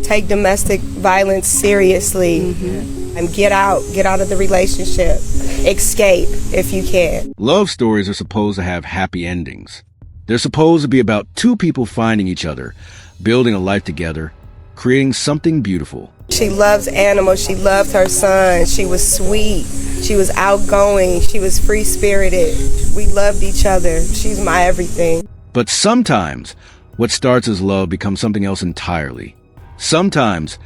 Take domestic violence seriously. And get out of the relationship. Escape if you can. Love stories are supposed to have happy endings. They're supposed to be about two people finding each other, building a life together, creating something beautiful. She loves animals. She loved her son. She was sweet. She was outgoing. She was free-spirited. We loved each other. She's my everything. But sometimes, what starts as love becomes something else entirely. Sometimes,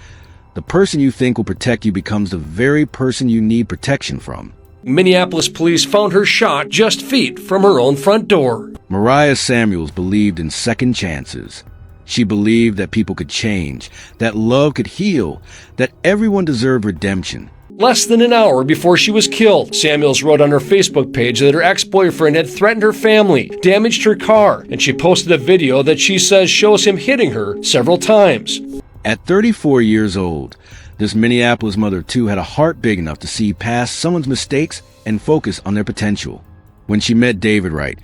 the person you think will protect you becomes the very person you need protection from. Minneapolis police found her shot just feet from her own front door. Mariah Samuels believed in second chances. She believed that people could change, that love could heal, that everyone deserved redemption. Less than an hour before she was killed, Samuels wrote on her Facebook page that her ex-boyfriend had threatened her family, damaged her car, and she posted a video that she says shows him hitting her several times. At 34 years old, this Minneapolis mother of two had a heart big enough to see past someone's mistakes and focus on their potential. When she met David Wright,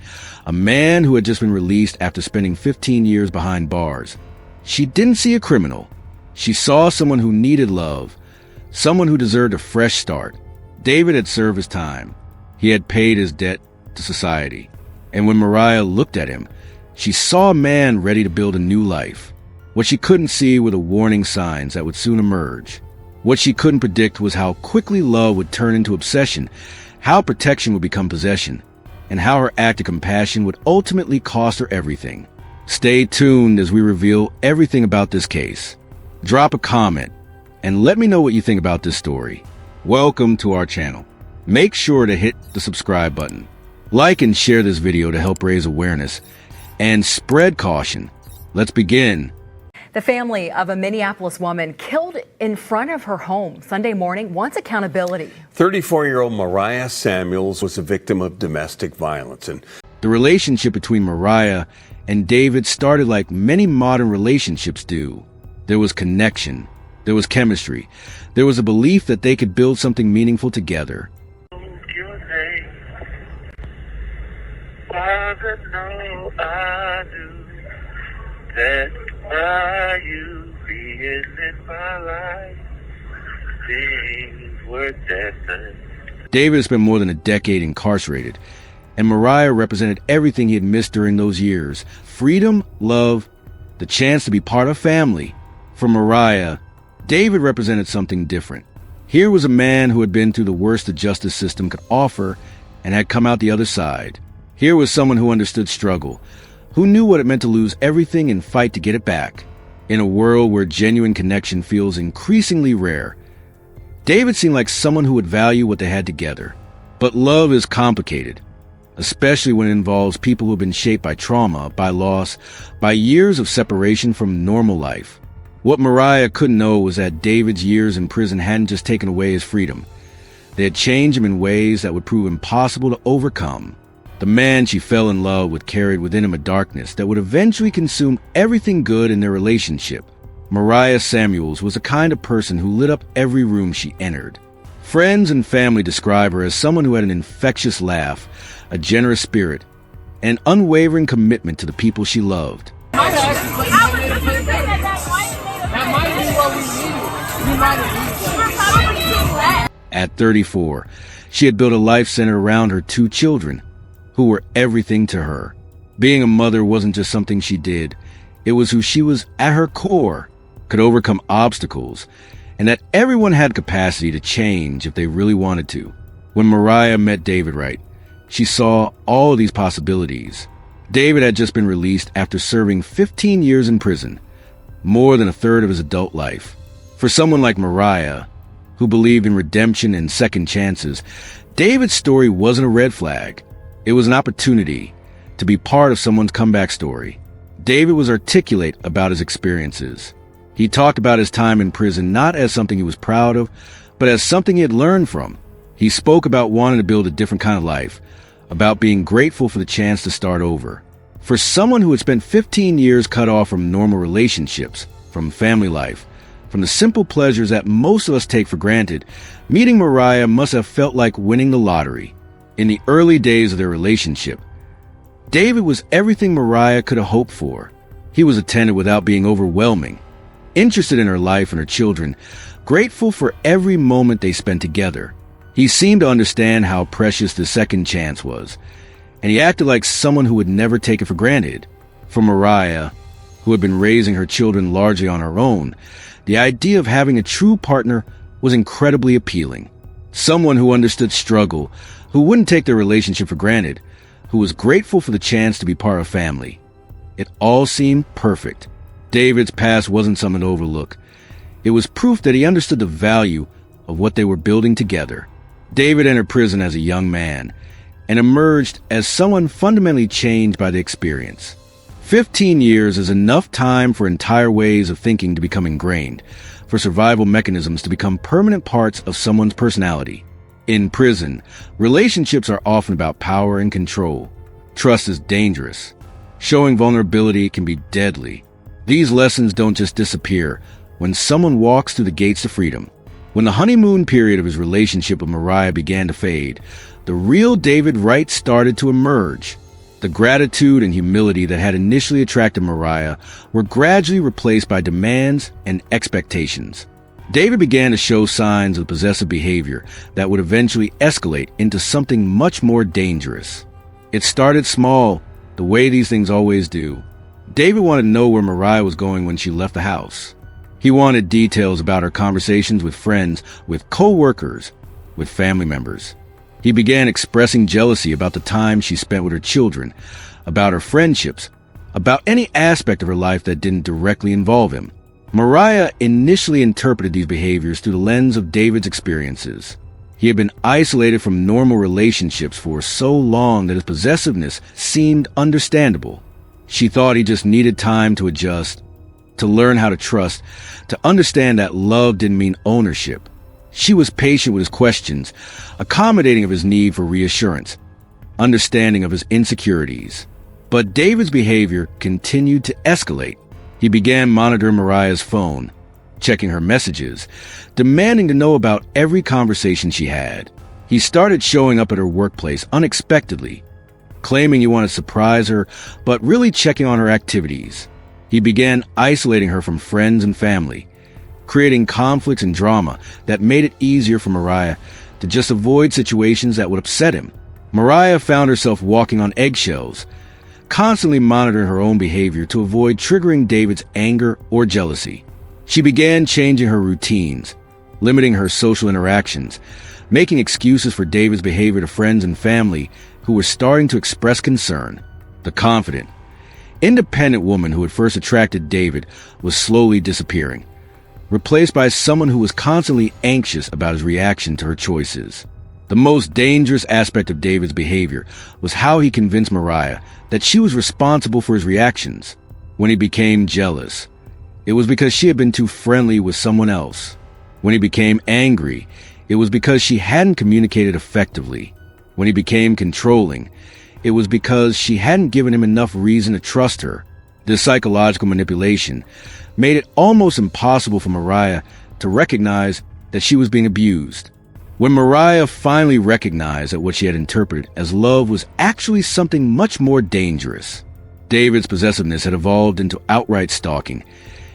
a man who had just been released after spending 15 years behind bars, she didn't see a criminal. She saw someone who needed love, someone who deserved a fresh start. David had served his time. He had paid his debt to society. And when Mariah looked at him, she saw a man ready to build a new life. What she couldn't see were the warning signs that would soon emerge. What she couldn't predict was how quickly love would turn into obsession, how protection would become possession, and how her act of compassion would ultimately cost her everything. Stay tuned as we reveal everything about this case. Drop a comment and let me know what you think about this story. Welcome to our channel. Make sure to hit the subscribe button. Like and share this video to help raise awareness and spread caution. Let's begin. The family of a Minneapolis woman killed in front of her home Sunday morning wants accountability. 34-year-old Mariah Samuels was a victim of domestic violence. And the relationship between Mariah and David started like many modern relationships do. There was connection. There was chemistry. There was a belief that they could build something meaningful together. By you being in my life, things were destined. David had spent more than a decade incarcerated, and Mariah represented everything he had missed during those years. Freedom, love, the chance to be part of family. For Mariah, David represented something different. Here was a man who had been through the worst the justice system could offer and had come out the other side. Here was someone who understood struggle, who knew what it meant to lose everything and fight to get it back. In a world where genuine connection feels increasingly rare, David seemed like someone who would value what they had together. But love is complicated, especially when it involves people who have been shaped by trauma, by loss, by years of separation from normal life. What Mariah couldn't know was that David's years in prison hadn't just taken away his freedom. They had changed him in ways that would prove impossible to overcome. The man she fell in love with carried within him a darkness that would eventually consume everything good in their relationship. Mariah Samuels was the kind of person who lit up every room she entered. Friends and family describe her as someone who had an infectious laugh, a generous spirit, and unwavering commitment to the people she loved. At 34, she had built a life centered around her two children, who were everything to her. Being a mother wasn't just something she did. It was who she was at her core, could overcome obstacles, and that everyone had capacity to change if they really wanted to. When Mariah met David Wright, she saw all of these possibilities. David had just been released after serving 15 years in prison, more than a third of his adult life. For someone like Mariah, who believed in redemption and second chances, David's story wasn't a red flag. It was an opportunity to be part of someone's comeback story. David was articulate about his experiences. He talked about his time in prison not as something he was proud of, but as something he had learned from. He spoke about wanting to build a different kind of life, about being grateful for the chance to start over. For someone who had spent 15 years cut off from normal relationships, from family life, from the simple pleasures that most of us take for granted, meeting Mariah must have felt like winning the lottery. In the early days of their relationship, David was everything Mariah could have hoped for. He was attentive without being overwhelming, interested in her life and her children, grateful for every moment they spent together. He seemed to understand how precious the second chance was, and he acted like someone who would never take it for granted. For Mariah, who had been raising her children largely on her own, the idea of having a true partner was incredibly appealing. Someone who understood struggle, who wouldn't take their relationship for granted, who was grateful for the chance to be part of family. It all seemed perfect. David's past wasn't something to overlook. It was proof that he understood the value of what they were building together. David entered prison as a young man and emerged as someone fundamentally changed by the experience. 15 years is enough time for entire ways of thinking to become ingrained, for survival mechanisms to become permanent parts of someone's personality. In prison, relationships are often about power and control. Trust is dangerous. Showing vulnerability can be deadly. These lessons don't just disappear when someone walks through the gates to freedom. When the honeymoon period of his relationship with Mariah began to fade, the real David Wright started to emerge. The gratitude and humility that had initially attracted Mariah were gradually replaced by demands and expectations. David began to show signs of possessive behavior that would eventually escalate into something much more dangerous. It started small, the way these things always do. David wanted to know where Mariah was going when she left the house. He wanted details about her conversations with friends, with co-workers, with family members. He began expressing jealousy about the time she spent with her children, about her friendships, about any aspect of her life that didn't directly involve him. Mariah initially interpreted these behaviors through the lens of David's experiences. He had been isolated from normal relationships for so long that his possessiveness seemed understandable. She thought he just needed time to adjust, to learn how to trust, to understand that love didn't mean ownership. She was patient with his questions, accommodating of his need for reassurance, understanding of his insecurities. But David's behavior continued to escalate. He began monitoring Mariah's phone, checking her messages, demanding to know about every conversation she had. He started showing up at her workplace unexpectedly, claiming he wanted to surprise her, but really checking on her activities. He began isolating her from friends and family, creating conflicts and drama that made it easier for Mariah to just avoid situations that would upset him. Mariah found herself walking on eggshells, constantly monitoring her own behavior to avoid triggering David's anger or jealousy. She began changing her routines, limiting her social interactions, making excuses for David's behavior to friends and family who were starting to express concern. The confident, independent woman who had first attracted David was slowly disappearing, replaced by someone who was constantly anxious about his reaction to her choices. The most dangerous aspect of David's behavior was how he convinced Mariah that she was responsible for his reactions. When he became jealous, it was because she had been too friendly with someone else. When he became angry, it was because she hadn't communicated effectively. When he became controlling, it was because she hadn't given him enough reason to trust her. This psychological manipulation made it almost impossible for Mariah to recognize that she was being abused. When Mariah finally recognized that what she had interpreted as love was actually something much more dangerous, David's possessiveness had evolved into outright stalking,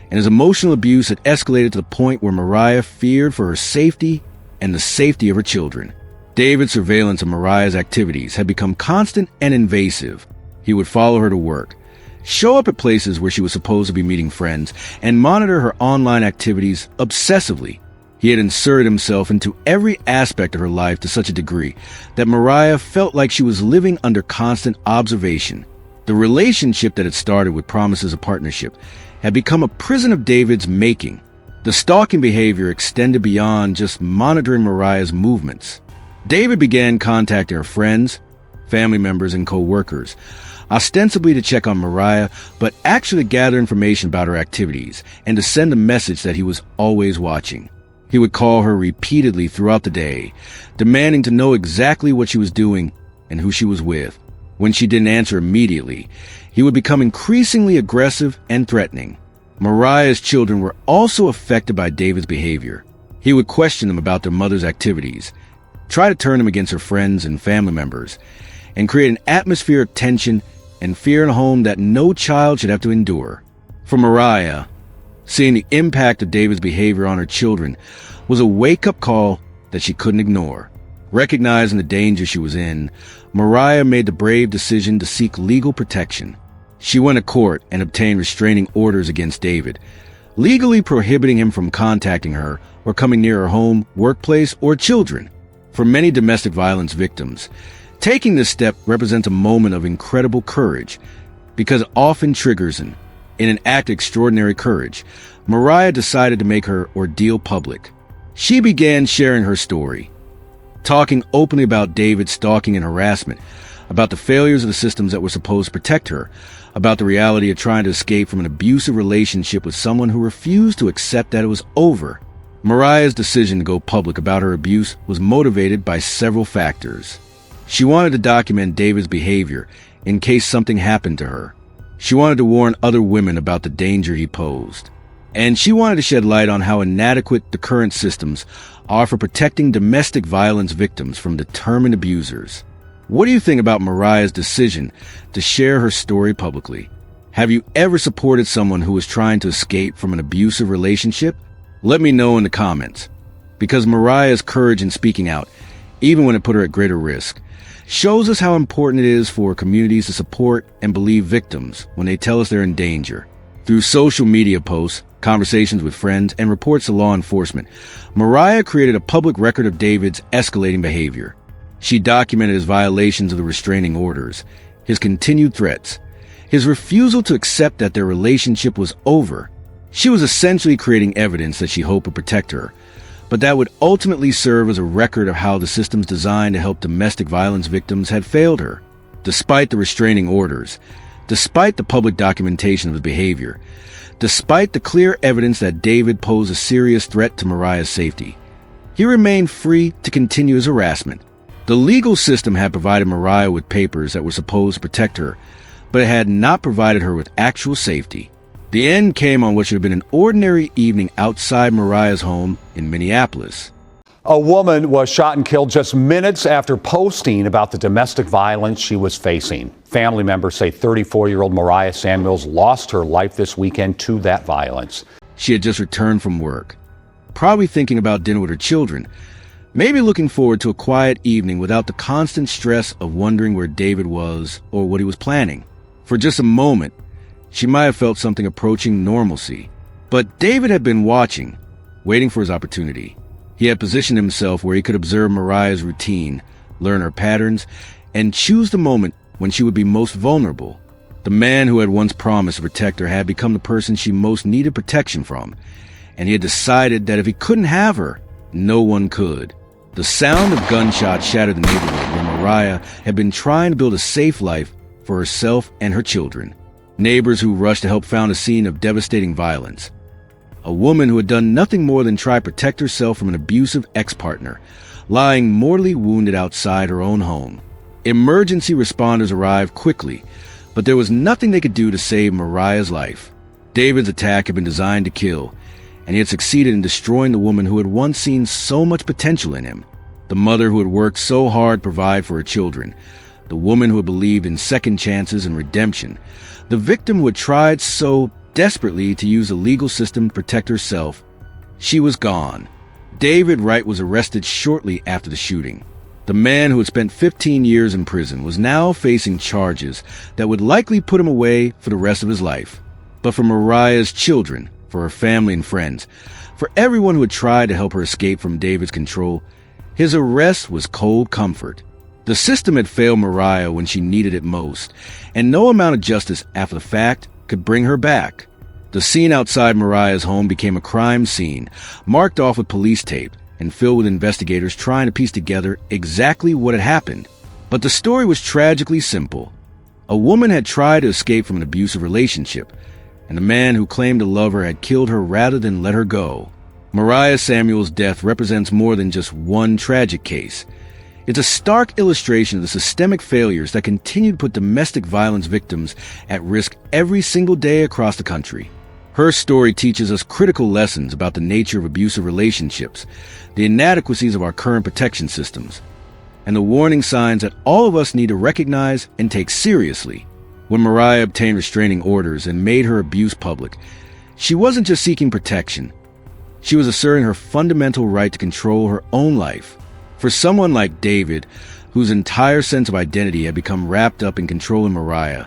and his emotional abuse had escalated to the point where Mariah feared for her safety and the safety of her children. David's surveillance of Mariah's activities had become constant and invasive. He would follow her to work, show up at places where she was supposed to be meeting friends, and monitor her online activities obsessively. He had inserted himself into every aspect of her life to such a degree that Mariah felt like she was living under constant observation. The relationship that had started with promises of partnership had become a prison of David's making. The stalking behavior extended beyond just monitoring Mariah's movements. David began contacting her friends, family members, and co-workers, ostensibly to check on Mariah, but actually to gather information about her activities and to send a message that he was always watching. He would call her repeatedly throughout the day, demanding to know exactly what she was doing and who she was with. When she didn't answer immediately, he would become increasingly aggressive and threatening. Mariah's children were also affected by David's behavior. He would question them about their mother's activities, try to turn them against her friends and family members, and create an atmosphere of tension and fear in a home that no child should have to endure. For Mariah, Seeing the impact of David's behavior on her children was a wake-up call that she couldn't ignore. Recognizing the danger she was in, Mariah made the brave decision to seek legal protection. She went to court and obtained restraining orders against David, legally prohibiting him from contacting her or coming near her home, workplace, or children. For many domestic violence victims, taking this step represents a moment of incredible courage because it often triggers in an act of extraordinary courage. Mariah decided to make her ordeal public. She began sharing her story, talking openly about David's stalking and harassment, about the failures of the systems that were supposed to protect her, about the reality of trying to escape from an abusive relationship with someone who refused to accept that it was over. Mariah's decision to go public about her abuse was motivated by several factors. She wanted to document David's behavior in case something happened to her. She wanted to warn other women about the danger he posed. And she wanted to shed light on how inadequate the current systems are for protecting domestic violence victims from determined abusers. What do you think about Mariah's decision to share her story publicly? Have you ever supported someone who was trying to escape from an abusive relationship? Let me know in the comments. Because Mariah's courage in speaking out, even when it put her at greater risk, shows us how important it is for communities to support and believe victims when they tell us they're in danger. Through social media posts, conversations with friends, and reports to law enforcement, Mariah created a public record of David's escalating behavior. She documented his violations of the restraining orders, his continued threats, his refusal to accept that their relationship was over. She was essentially creating evidence that she hoped would protect her, but that would ultimately serve as a record of how the systems designed to help domestic violence victims had failed her. Despite the restraining orders, despite the public documentation of his behavior, despite the clear evidence that David posed a serious threat to Mariah's safety, he remained free to continue his harassment. The legal system had provided Mariah with papers that were supposed to protect her, but it had not provided her with actual safety. The end came on what should have been an ordinary evening outside Mariah's home in Minneapolis. A woman was shot and killed just minutes after posting about the domestic violence she was facing. Family members say 34-year-old Mariah Samuels lost her life this weekend to that violence. She had just returned from work, probably thinking about dinner with her children, maybe looking forward to a quiet evening without the constant stress of wondering where David was or what he was planning. For just a moment, she might have felt something approaching normalcy. But David had been watching, waiting for his opportunity. He had positioned himself where he could observe Mariah's routine, learn her patterns, and choose the moment when she would be most vulnerable. The man who had once promised to protect her had become the person she most needed protection from, and he had decided that if he couldn't have her, no one could. The sound of gunshots shattered the neighborhood where Mariah had been trying to build a safe life for herself and her children. Neighbors who rushed to help found a scene of devastating violence. A woman who had done nothing more than try to protect herself from an abusive ex-partner, lying mortally wounded outside her own home. Emergency responders arrived quickly, but there was nothing they could do to save Mariah's life. David's attack had been designed to kill, and he had succeeded in destroying the woman who had once seen so much potential in him, the mother who had worked so hard to provide for her children, the woman who had believed in second chances and redemption, the victim who had tried so desperately to use the legal system to protect herself. She was gone. David Wright was arrested shortly after the shooting. The man who had spent 15 years in prison was now facing charges that would likely put him away for the rest of his life. But for Mariah's children, for her family and friends, for everyone who had tried to help her escape from David's control, his arrest was cold comfort. The system had failed Mariah when she needed it most, and no amount of justice after the fact could bring her back. The scene outside Mariah's home became a crime scene, marked off with police tape and filled with investigators trying to piece together exactly what had happened. But the story was tragically simple. A woman had tried to escape from an abusive relationship, and the man who claimed to love her had killed her rather than let her go. Mariah Samuels' death represents more than just one tragic case. It's a stark illustration of the systemic failures that continue to put domestic violence victims at risk every single day across the country. Her story teaches us critical lessons about the nature of abusive relationships, the inadequacies of our current protection systems, and the warning signs that all of us need to recognize and take seriously. When Mariah obtained restraining orders and made her abuse public, She wasn't just seeking protection. She was asserting her fundamental right to control her own life. For someone like David, whose entire sense of identity had become wrapped up in controlling Mariah,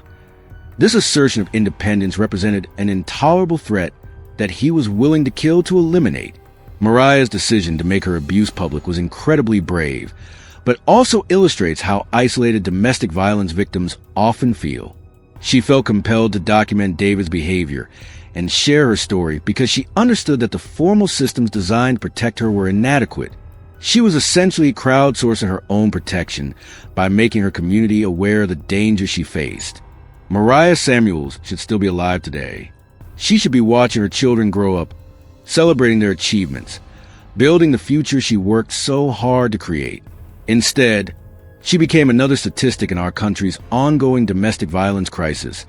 this assertion of independence represented an intolerable threat that he was willing to kill to eliminate. Mariah's decision to make her abuse public was incredibly brave, but also illustrates how isolated domestic violence victims often feel. She felt compelled to document David's behavior and share her story because she understood that the formal systems designed to protect her were inadequate. She was essentially crowdsourcing her own protection by making her community aware of the danger she faced. Mariah Samuels should still be alive today. She should be watching her children grow up, celebrating their achievements, building the future she worked so hard to create. Instead, she became another statistic in our country's ongoing domestic violence crisis,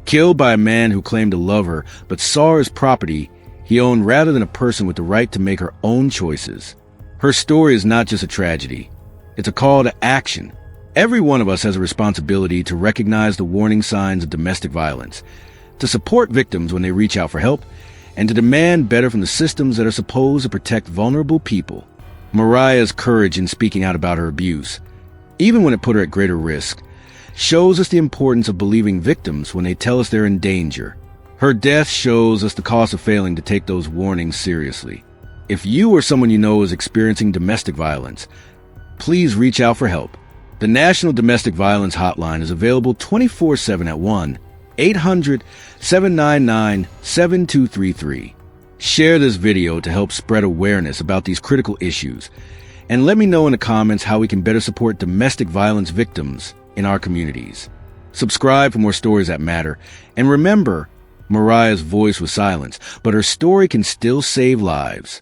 killed by a man who claimed to love her but saw her as property he owned rather than a person with the right to make her own choices. Her story is not just a tragedy. It's a call to action. Every one of us has a responsibility to recognize the warning signs of domestic violence, to support victims when they reach out for help, and to demand better from the systems that are supposed to protect vulnerable people. Mariah's courage in speaking out about her abuse, even when it put her at greater risk, shows us the importance of believing victims when they tell us they're in danger. Her death shows us the cost of failing to take those warnings seriously. If you or someone you know is experiencing domestic violence, please reach out for help. The National Domestic Violence Hotline is available 24/7 at 1-800-799-7233. Share this video to help spread awareness about these critical issues, and let me know in the comments how we can better support domestic violence victims in our communities. Subscribe for more stories that matter, and remember, Mariah's voice was silenced, but her story can still save lives.